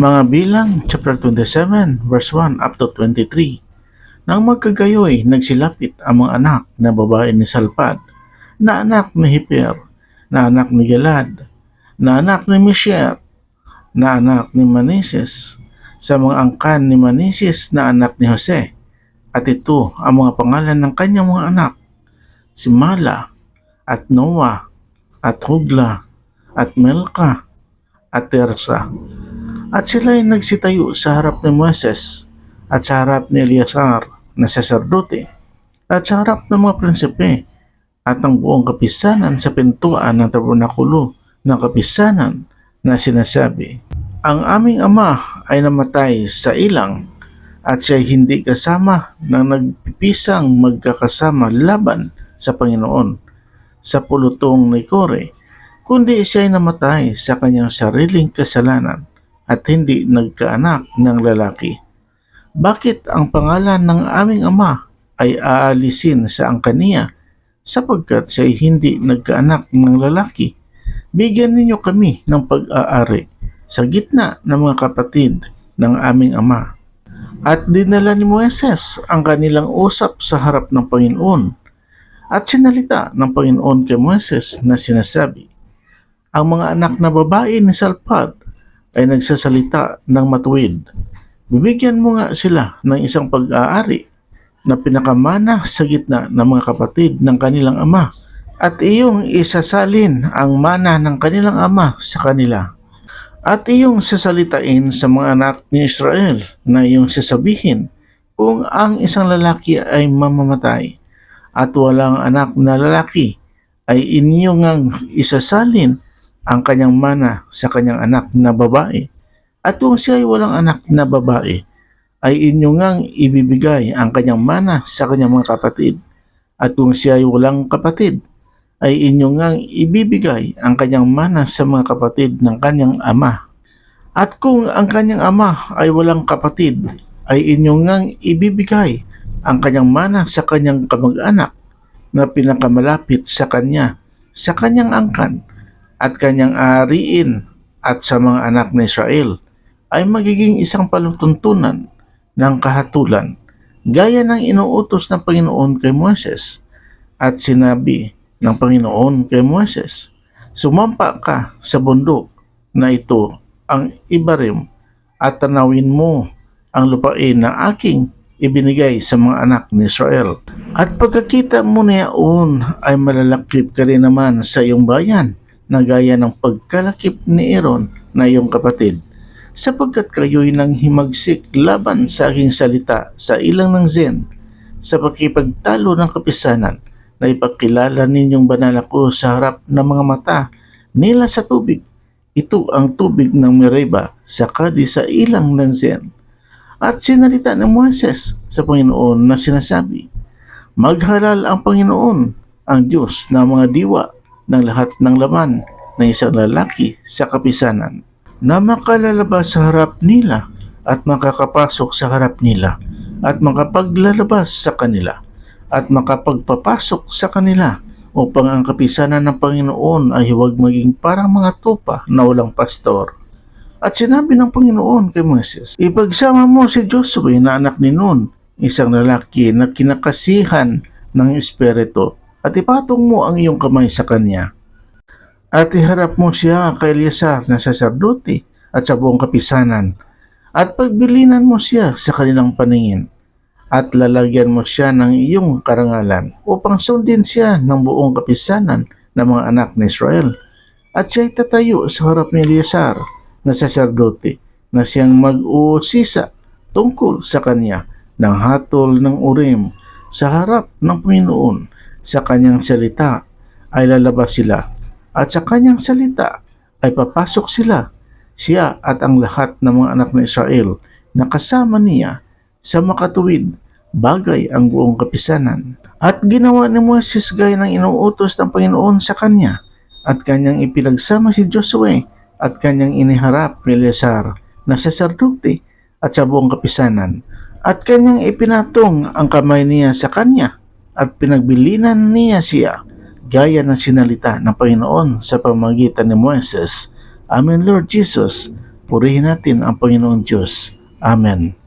Mga Bilang, chapter 27, verse 1 up to 23. Nang magkagayoy, nagsilapit ang mga anak na babae ni Salpad, na anak ni Hiper, na anak ni Galad, na anak ni Misher, na anak ni Manises, sa mga angkan ni Manises na anak ni Jose. At ito ang mga pangalan ng kanyang mga anak, si Mala, at Noah, at Hugla, at Melka, at Tersa. At sila ay nagsitayo sa harap ni Moses at sa harap ni Eleazar na saserdote at sa harap ng mga prinsipe at ng buong kapisanan sa pintuan ng tabernakulo ng kapisanan na sinasabi, ang aming ama ay namatay sa ilang at siya ay hindi kasama ng nagpipisang magkakasama laban sa Panginoon sa pulutong ni Kore, kundi siya ay namatay sa kanyang sariling kasalanan at hindi nagkaanak ng lalaki. Bakit ang pangalan ng aming ama ay aalisin sa angkaniya sapagkat siya ay hindi nagkaanak ng lalaki? Bigyan ninyo kami ng pag-aari sa gitna ng mga kapatid ng aming ama. At dinala ni Moises ang kanilang usap sa harap ng Panginoon. At sinalita ng Panginoon kay Moises na sinasabi, ang mga anak na babae ni Salpad ay nagsasalita ng matuwid. Bibigyan mo nga sila ng isang pag-aari na pinakamana sa gitna ng mga kapatid ng kanilang ama at iyong isasalin ang mana ng kanilang ama sa kanila. At iyong sasalitain sa mga anak ni Israel na iyong sasabihin kung ang isang lalaki ay mamamatay at walang anak na lalaki ay inyong ang isasalin ang kanyang mana sa kanyang anak na babae. At kung siya ay walang anak na babae, ay inyong ngang ibibigay ang kanyang mana sa kanyang mga kapatid. At kung siya ay walang kapatid, ay inyong ngang ibibigay ang kanyang mana sa mga kapatid ng kanyang ama. At kung ang kanyang ama ay walang kapatid, ay inyong ngang ibibigay ang kanyang mana sa kanyang kamag-anak na pinakamalapit sa kanyang angkan, at kanyang aariin at sa mga anak ni Israel ay magiging isang palutuntunan ng kahatulan gaya ng inuutos ng Panginoon kay Moses. At sinabi ng Panginoon kay Moses, sumampa ka sa bundok na ito ang Ibarim at tanawin mo ang lupain na aking ibinigay sa mga anak ni Israel. At pagkakita mo na yaon ay malalakip ka rin naman sa iyong bayan na gaya ng pagkalakip ni Aaron na iyong kapatid, sapagkat kayo'y nang himagsik laban sa aking salita sa ilang ng Zen, sa pakipagtalo ng kapisanan na ipakilala ninyong banal ako sa harap ng mga mata nila sa tubig. Ito ang tubig ng Meribah sa kadi sa ilang ng Zen. At sinalita ni Moises sa Panginoon na sinasabi, maghalal ang Panginoon, ang Diyos ng mga diwa, ng lahat ng laman ng isang lalaki sa kapisanan, na makalalabas sa harap nila at makakapasok sa harap nila at makapaglalabas sa kanila at makapagpapasok sa kanila, upang ang kapisanan ng Panginoon ay huwag maging parang mga tupa na walang pastor. At sinabi ng Panginoon kay Moses, ipagsama mo si Joshua na anak ni Nun, isang lalaki na kinakasihan ng Espiritu, at ipatong mo ang iyong kamay sa kanya. At iharap mo siya kay Eleazar na saserdote at sa buong kapisanan, at pagbilinan mo siya sa kanilang paningin, at lalagyan mo siya ng iyong karangalan upang sundin siya ng buong kapisanan ng mga anak ni Israel. At siya ay tatayo sa harap ni Eleazar na saserdote na siyang mag-uusisa tungkol sa kanya ng hatol ng Urim sa harap ng Panginoon. Sa kanyang salita ay lalabas sila at sa kanyang salita ay papasok sila, siya at ang lahat ng mga anak ng Israel na kasama niya sa makatuwid bagay ang buong kapisanan. At ginawa ni Moses gaya ng inuutos ng Panginoon sa kanya, at kanyang ipinagsama si Joshua at kanyang iniharap ni Eleazar na saserdote at sa buong kapisanan, at kanyang ipinatong ang kamay niya sa kanya at pinagbilinan niya siya gaya ng sinalita ng Panginoon sa pamamagitan ni Moses. Amen, Lord Jesus. Purihin natin ang Panginoong Diyos. Amen.